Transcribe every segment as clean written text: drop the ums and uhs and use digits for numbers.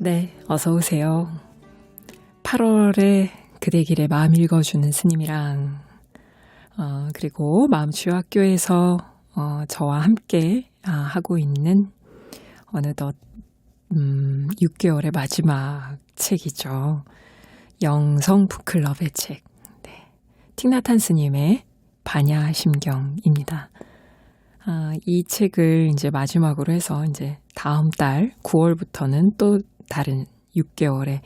네, 어서 오세요. 8월에 그대 길에 마음 읽어주는 스님이랑 그리고 마음치유학교에서 저와 함께 하고 있는 어느덧 6개월의 마지막 책이죠. 영성 북클럽의 책. 네, 틱나탄 스님의 반야심경입니다. 이 책을 이제 마지막으로 해서 이제 다음 달 9월부터는 또 다른 6개월의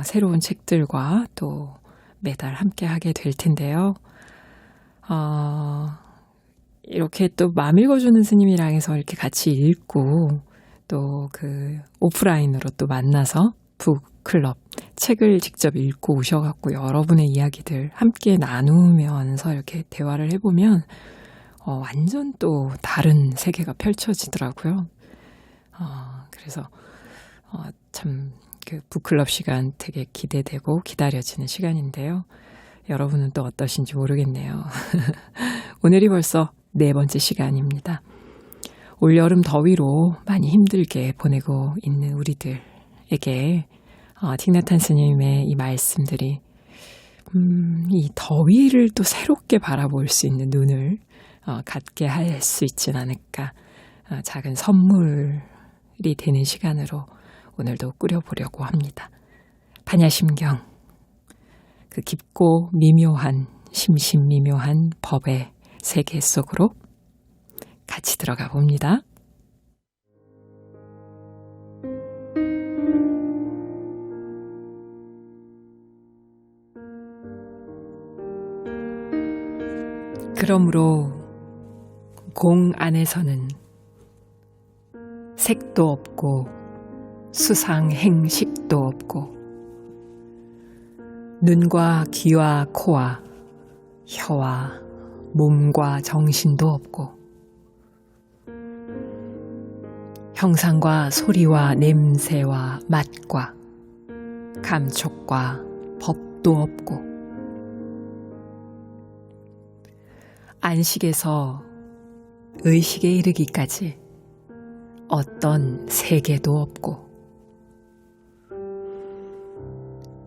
새로운 책들과 또 매달 함께 하게 될 텐데요. 이렇게 또 마음 읽어주는 스님이랑 해서 이렇게 같이 읽고 또 그 오프라인으로 또 만나서 북클럽 책을 직접 읽고 오셔갖고 여러분의 이야기들 함께 나누면서 이렇게 대화를 해보면 완전 또 다른 세계가 펼쳐지더라고요. 그래서 참 그 북클럽 시간 되게 기대되고 기다려지는 시간인데요. 여러분은 또 어떠신지 모르겠네요. 오늘이 벌써 4번째 시간입니다. 올여름 더위로 많이 힘들게 보내고 있는 우리들에게 틱나탄 스님의 이 말씀들이 이 더위를 또 새롭게 바라볼 수 있는 눈을 갖게 할 수 있진 않을까. 작은 선물이 되는 시간으로 오늘도 꾸려보려고 합니다. 반야심경, 그 깊고 미묘한 심신미묘한 법의 세계 속으로 같이 들어가 봅니다. 그러므로 공 안에서는 색도 없고 수상행식도 없고 눈과 귀와 코와 혀와 몸과 정신도 없고 형상과 소리와 냄새와 맛과 감촉과 법도 없고 안식에서 의식에 이르기까지 어떤 세계도 없고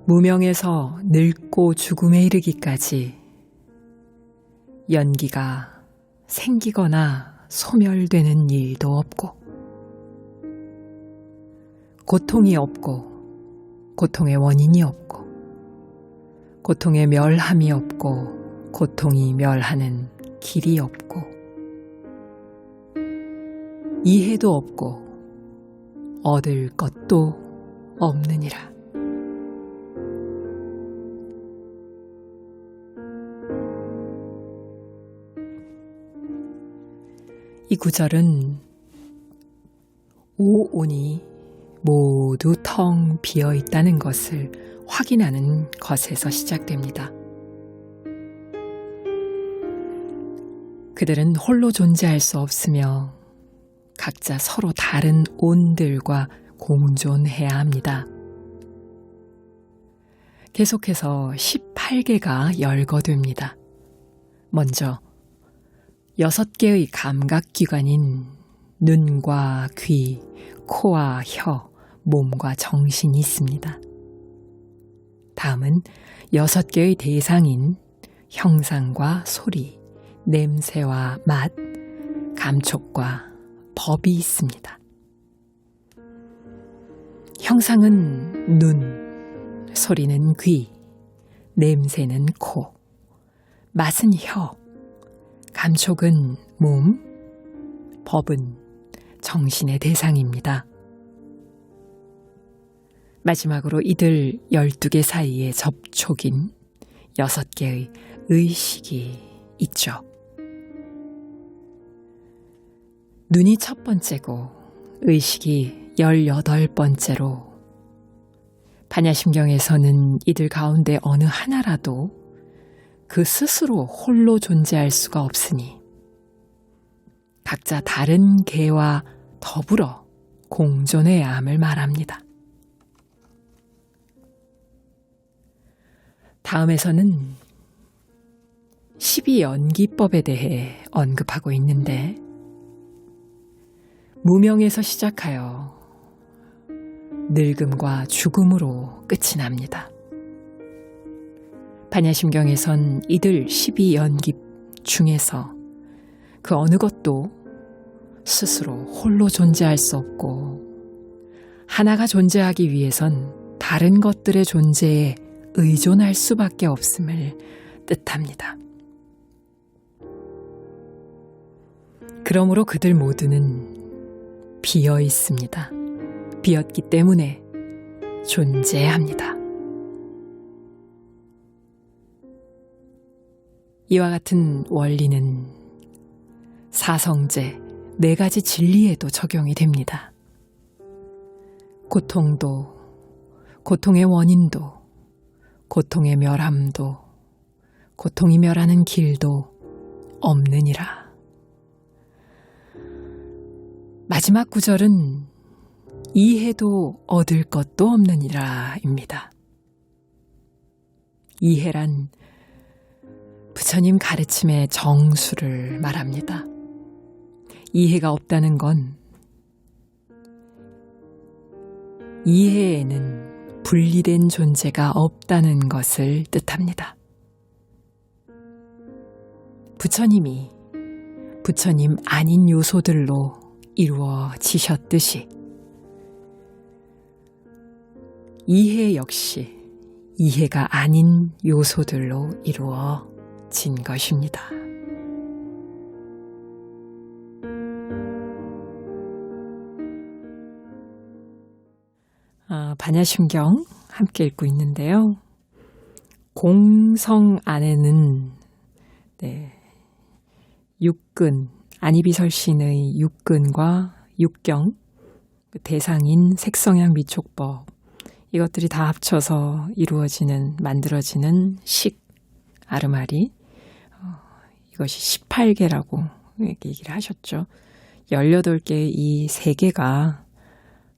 무명에서 늙고 죽음에 이르기까지 연기가 생기거나 소멸되는 일도 없고 고통이 없고 고통의 원인이 없고 고통의 멸함이 없고 고통이 멸하는 길이 없고 이해도 없고 얻을 것도 없느니라. 이 구절은 오온이 모두 텅 비어 있다는 것을 확인하는 것에서 시작됩니다. 그들은 홀로 존재할 수 없으며 각자 서로 다른 온들과 공존해야 합니다. 계속해서 18개가 열거됩니다. 먼저 6개의 감각기관인 눈과 귀, 코와 혀, 몸과 정신이 있습니다. 다음은 6개의 대상인 형상과 소리, 냄새와 맛, 감촉과 법이 있습니다. 형상은 눈, 소리는 귀, 냄새는 코, 맛은 혀, 감촉은 몸, 법은 정신의 대상입니다. 마지막으로 이들 12개 사이의 접촉인 6개의 의식이 있죠. 눈이 첫 번째고 의식이 18번째로 반야심경에서는 이들 가운데 어느 하나라도 그 스스로 홀로 존재할 수가 없으니 각자 다른 개와 더불어 공존해야 함을 말합니다. 다음에서는 12연기법에 대해 언급하고 있는데 무명에서 시작하여 늙음과 죽음으로 끝이 납니다. 반야심경에선 이들 12연깁 중에서 그 어느 것도 스스로 홀로 존재할 수 없고 하나가 존재하기 위해선 다른 것들의 존재에 의존할 수밖에 없음을 뜻합니다. 그러므로 그들 모두는 비어 있습니다. 비었기 때문에 존재합니다. 이와 같은 원리는 사성제 4가지 진리에도 적용이 됩니다. 고통도, 고통의 원인도, 고통의 멸함도, 고통이 멸하는 길도 없느니라. 마지막 구절은 이해도 얻을 것도 없느니라입니다. 이해란 부처님 가르침의 정수를 말합니다. 이해가 없다는 건 이해에는 분리된 존재가 없다는 것을 뜻합니다. 부처님이 부처님 아닌 요소들로 이루어지셨듯이 이해 역시 이해가 아닌 요소들로 이루어진 것입니다. 반야심경 함께 읽고 있는데요. 공성 안에는 육근, 안이비설신의 육근과 육경, 대상인 색성향 미촉법, 이것들이 다 합쳐서 만들어지는 식, 아르마리, 이것이 18개라고 얘기를 하셨죠. 18개의 이 3개가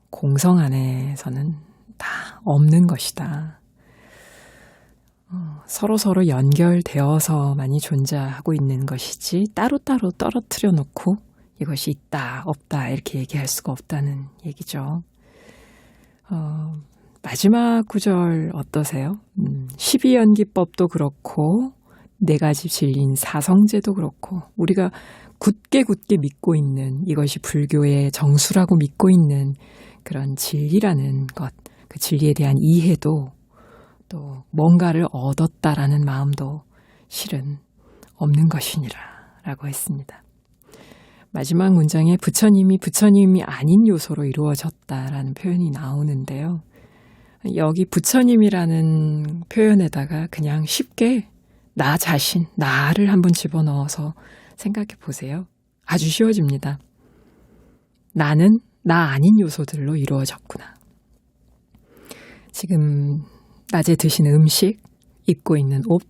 공성 안에서는 다 없는 것이다. 서로 연결되어서 많이 존재하고 있는 것이지 따로따로 떨어뜨려 놓고 이것이 있다, 없다 이렇게 얘기할 수가 없다는 얘기죠. 마지막 구절 어떠세요? 12연기법도 그렇고 4가지 진리인 사성제도 그렇고 우리가 굳게 믿고 있는 이것이 불교의 정수라고 믿고 있는 그런 진리라는 것, 그 진리에 대한 이해도 또 뭔가를 얻었다라는 마음도 실은 없는 것이니라 라고 했습니다. 마지막 문장에 부처님이 아닌 요소로 이루어졌다라는 표현이 나오는데요. 여기 부처님이라는 표현에다가 그냥 쉽게 나 자신, 나를 한번 집어넣어서 생각해 보세요. 아주 쉬워집니다. 나는 나 아닌 요소들로 이루어졌구나. 지금 낮에 드시는 음식, 입고 있는 옷,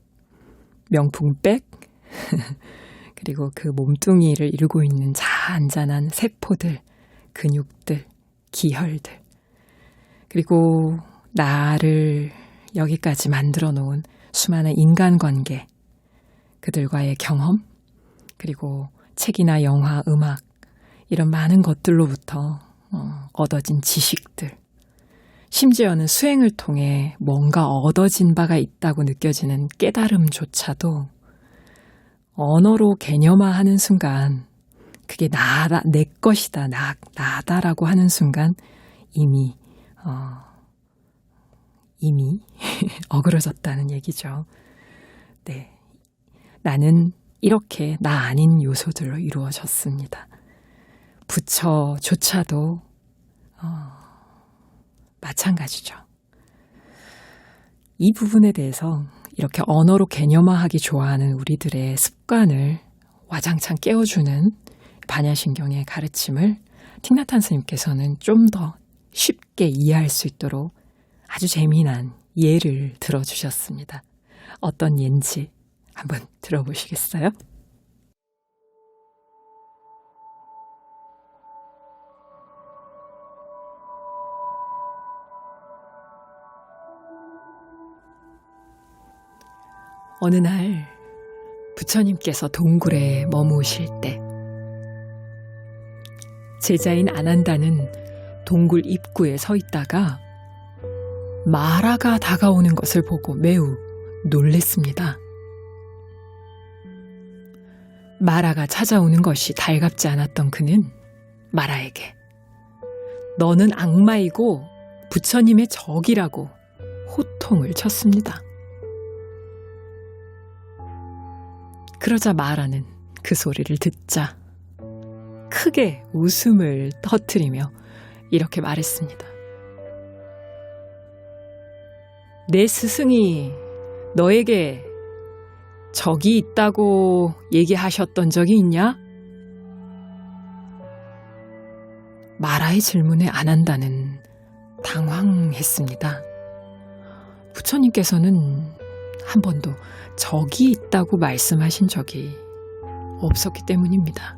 명품백, 그리고 그 몸뚱이를 이루고 있는 잔잔한 세포들, 근육들, 기혈들, 그리고 나를 여기까지 만들어 놓은 수많은 인간관계, 그들과의 경험, 그리고 책이나 영화, 음악, 이런 많은 것들로부터 얻어진 지식들, 심지어는 수행을 통해 뭔가 얻어진 바가 있다고 느껴지는 깨달음조차도 언어로 개념화하는 순간 그게 나다, 내 것이다, 나다라고 하는 순간 이미 어그러졌다는 얘기죠. 네, 나는 이렇게 나 아닌 요소들로 이루어졌습니다. 부처조차도 마찬가지죠. 이 부분에 대해서 이렇게 언어로 개념화하기 좋아하는 우리들의 습관을 와장창 깨워주는 반야심경의 가르침을 틱나탄 스님께서는 좀 더 쉽게 이해할 수 있도록 아주 재미난 예를 들어주셨습니다. 어떤 예인지 한번 들어보시겠어요? 어느 날 부처님께서 동굴에 머무실 때 제자인 아난다는 동굴 입구에 서 있다가 마라가 다가오는 것을 보고 매우 놀랬습니다. 마라가 찾아오는 것이 달갑지 않았던 그는 마라에게 너는 악마이고 부처님의 적이라고 호통을 쳤습니다. 그러자 마라는 그 소리를 듣자 크게 웃음을 터뜨리며 이렇게 말했습니다. 내 스승이 너에게 적이 있다고 얘기하셨던 적이 있냐? 마라의 질문에 안 한다는 당황했습니다. 부처님께서는 한 번도 적이 있다고 말씀하신 적이 없었기 때문입니다.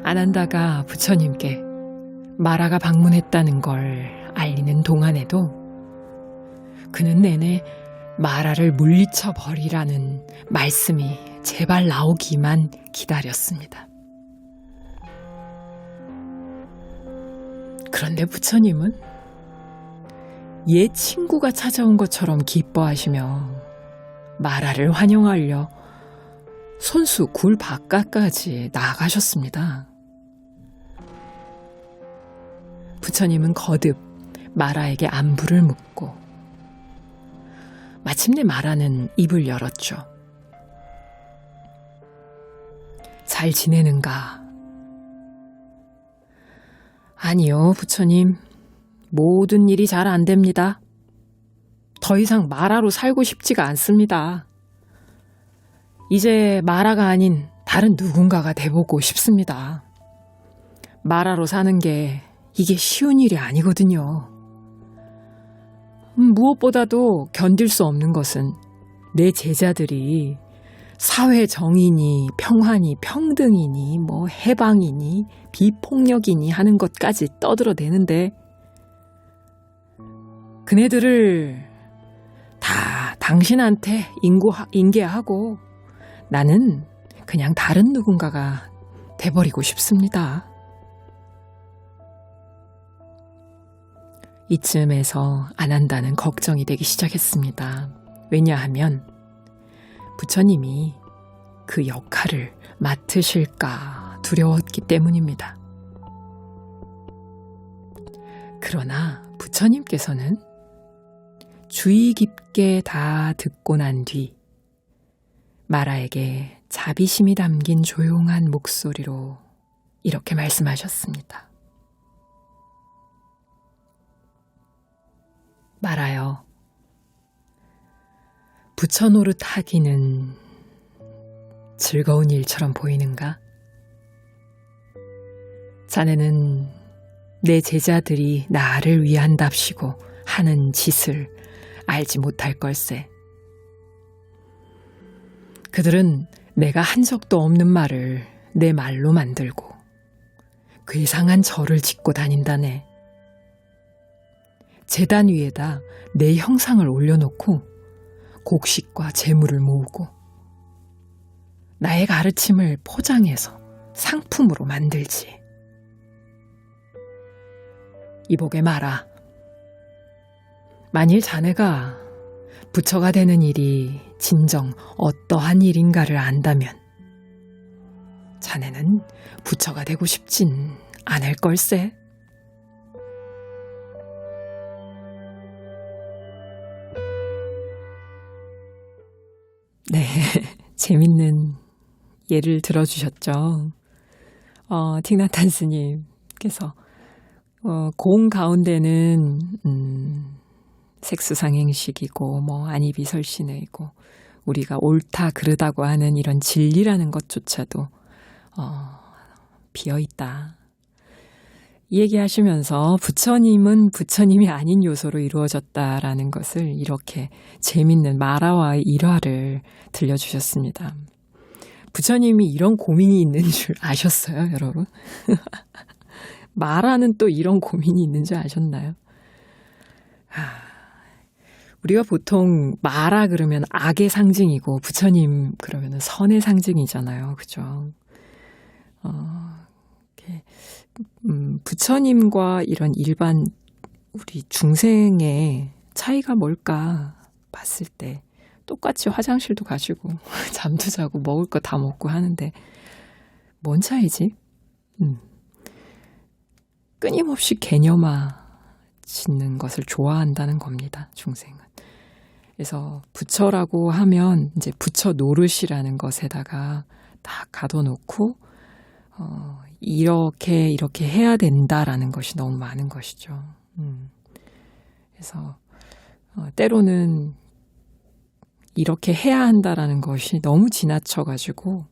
아난다가 부처님께 마라가 방문했다는 걸 알리는 동안에도 그는 내내 마라를 물리쳐 버리라는 말씀이 제발 나오기만 기다렸습니다. 그런데 부처님은 옛 친구가 찾아온 것처럼 기뻐하시며 마라를 환영하려 손수 굴 바깥까지 나가셨습니다. 부처님은 거듭 마라에게 안부를 묻고 마침내 마라는 입을 열었죠. 잘 지내는가? 아니요, 부처님. 모든 일이 잘 안 됩니다. 더 이상 마라로 살고 싶지가 않습니다. 이제 마라가 아닌 다른 누군가가 돼보고 싶습니다. 마라로 사는 게 이게 쉬운 일이 아니거든요. 무엇보다도 견딜 수 없는 것은 내 제자들이 사회 정의니 평화니 평등이니 해방이니 비폭력이니 하는 것까지 떠들어대는데 그네들을 다 당신한테 인계하고 나는 그냥 다른 누군가가 돼버리고 싶습니다. 이쯤에서 아난다는 걱정이 되기 시작했습니다. 왜냐하면 부처님이 그 역할을 맡으실까 두려웠기 때문입니다. 그러나 부처님께서는 주의 깊게 다 듣고 난 뒤 마라에게 자비심이 담긴 조용한 목소리로 이렇게 말씀하셨습니다. 마라여, 부처 노릇 하기는 즐거운 일처럼 보이는가? 자네는 내 제자들이 나를 위한답시고 하는 짓을 알지 못할 걸세. 그들은 내가 한 적도 없는 말을 내 말로 만들고 괴상한 절을 짓고 다닌다네. 제단 위에다 내 형상을 올려놓고 곡식과 재물을 모으고 나의 가르침을 포장해서 상품으로 만들지. 이보게 마라. 만일 자네가 부처가 되는 일이 진정 어떠한 일인가를 안다면 자네는 부처가 되고 싶진 않을 걸세. 네, 재밌는 예를 들어주셨죠. 틱나탄 스님께서 공 가운데는 색수상행식이고 안이비설신의고 우리가 옳다 그르다고 하는 이런 진리라는 것조차도 비어있다. 이 얘기하시면서 부처님은 부처님이 아닌 요소로 이루어졌다라는 것을 이렇게 재밌는 마라와의 일화를 들려주셨습니다. 부처님이 이런 고민이 있는 줄 아셨어요, 여러분? 마라는 또 이런 고민이 있는 줄 아셨나요? 우리가 보통 마라 그러면 악의 상징이고 부처님 그러면 선의 상징이잖아요. 그죠? 부처님과 이런 일반 우리 중생의 차이가 뭘까 봤을 때 똑같이 화장실도 가시고 잠도 자고 먹을 거 다 먹고 하는데 뭔 차이지? 끊임없이 개념화 짓는 것을 좋아한다는 겁니다, 중생은. 그래서 부처라고 하면 이제 부처 노릇이라는 것에다가 다 가둬놓고 이렇게 해야 된다라는 것이 너무 많은 것이죠. 그래서 때로는 이렇게 해야 한다라는 것이 너무 지나쳐가지고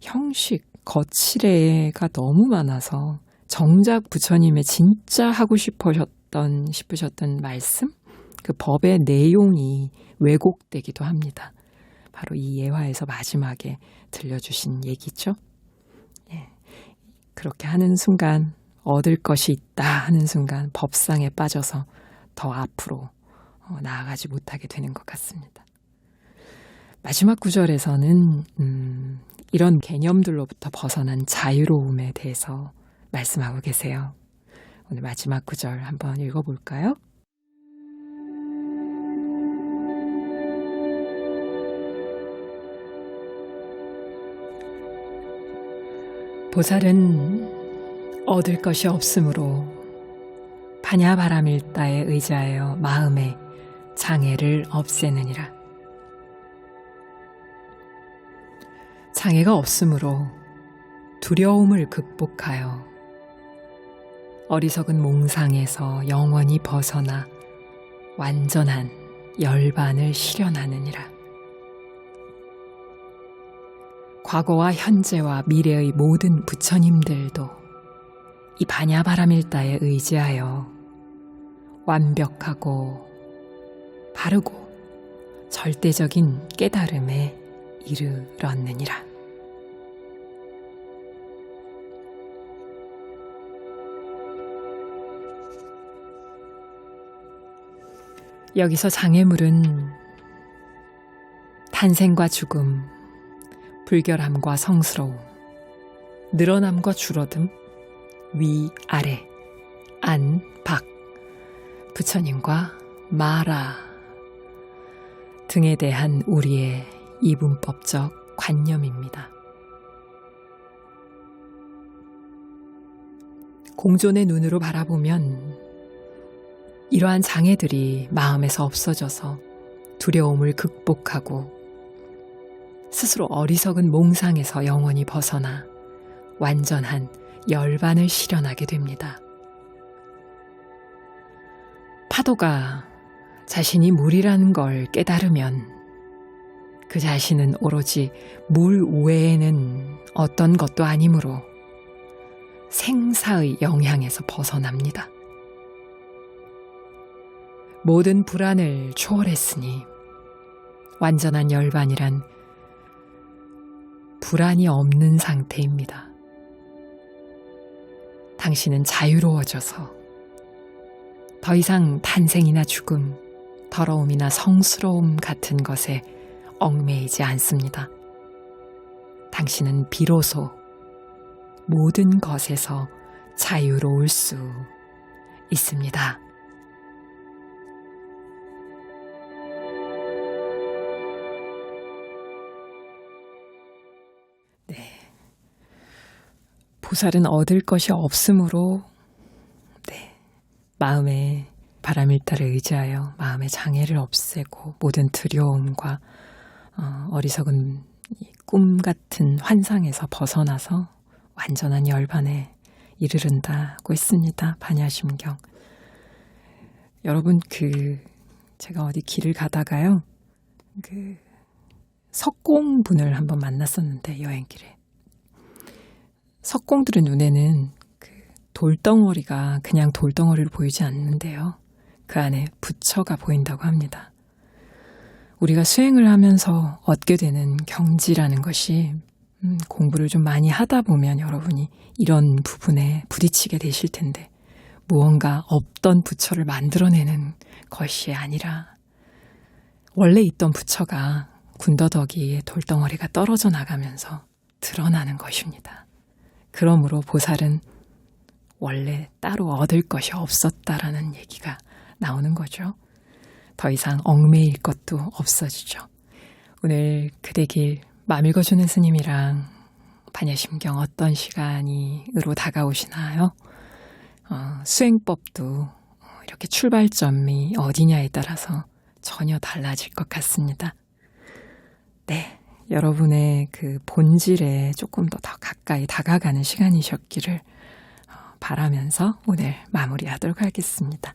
형식, 거칠애가 너무 많아서 정작 부처님의 진짜 하고 싶으셨던 말씀, 그 법의 내용이 왜곡되기도 합니다. 바로 이 예화에서 마지막에 들려주신 얘기죠. 예. 그렇게 하는 순간 얻을 것이 있다 하는 순간 법상에 빠져서 더 앞으로 나아가지 못하게 되는 것 같습니다. 마지막 구절에서는 이런 개념들로부터 벗어난 자유로움에 대해서 말씀하고 계세요. 오늘 마지막 구절 한번 읽어볼까요? 보살은 얻을 것이 없으므로 파냐바라밀다에 의지하여 마음의 장애를 없애느니라. 장애가 없으므로 두려움을 극복하여 어리석은 몽상에서 영원히 벗어나 완전한 열반을 실현하느니라. 과거와 현재와 미래의 모든 부처님들도 이 바냐바라밀다에 의지하여 완벽하고 바르고 절대적인 깨달음에 이르렀느니라. 여기서 장애물은 탄생과 죽음, 불결함과 성스러움, 늘어남과 줄어듦, 위, 아래, 안, 박, 부처님과 마라 등에 대한 우리의 이분법적 관념입니다. 공존의 눈으로 바라보면 이러한 장애들이 마음에서 없어져서 두려움을 극복하고 스스로 어리석은 몽상에서 영원히 벗어나 완전한 열반을 실현하게 됩니다. 파도가 자신이 물이라는 걸 깨달으면 그 자신은 오로지 물 외에는 어떤 것도 아니므로 생사의 영향에서 벗어납니다. 모든 불안을 초월했으니 완전한 열반이란 불안이 없는 상태입니다. 당신은 자유로워져서 더 이상 탄생이나 죽음, 더러움이나 성스러움 같은 것에 얽매이지 않습니다. 당신은 비로소 모든 것에서 자유로울 수 있습니다. 보살은 얻을 것이 없으므로 마음의 바라밀다를 의지하여 마음의 장애를 없애고 모든 두려움과 어리석은 꿈 같은 환상에서 벗어나서 완전한 열반에 이르른다고 했습니다. 반야심경. 여러분 제가 어디 길을 가다가요 석공분을 한번 만났었는데 여행길에 석공들의 눈에는 돌덩어리가 그냥 돌덩어리로 보이지 않는데요. 그 안에 부처가 보인다고 합니다. 우리가 수행을 하면서 얻게 되는 경지라는 것이 공부를 좀 많이 하다 보면 여러분이 이런 부분에 부딪히게 되실 텐데 무언가 없던 부처를 만들어내는 것이 아니라 원래 있던 부처가 군더더기에 돌덩어리가 떨어져 나가면서 드러나는 것입니다. 그러므로 보살은 원래 따로 얻을 것이 없었다라는 얘기가 나오는 거죠. 더 이상 얽매일 것도 없어지죠. 오늘 그대 길 맘 읽어주는 스님이랑 반야심경 어떤 시간으로 다가오시나요? 수행법도 이렇게 출발점이 어디냐에 따라서 전혀 달라질 것 같습니다. 네, 여러분의 그 본질에 조금 더 가까이 다가가는 시간이셨기를 바라면서 오늘 마무리하도록 하겠습니다.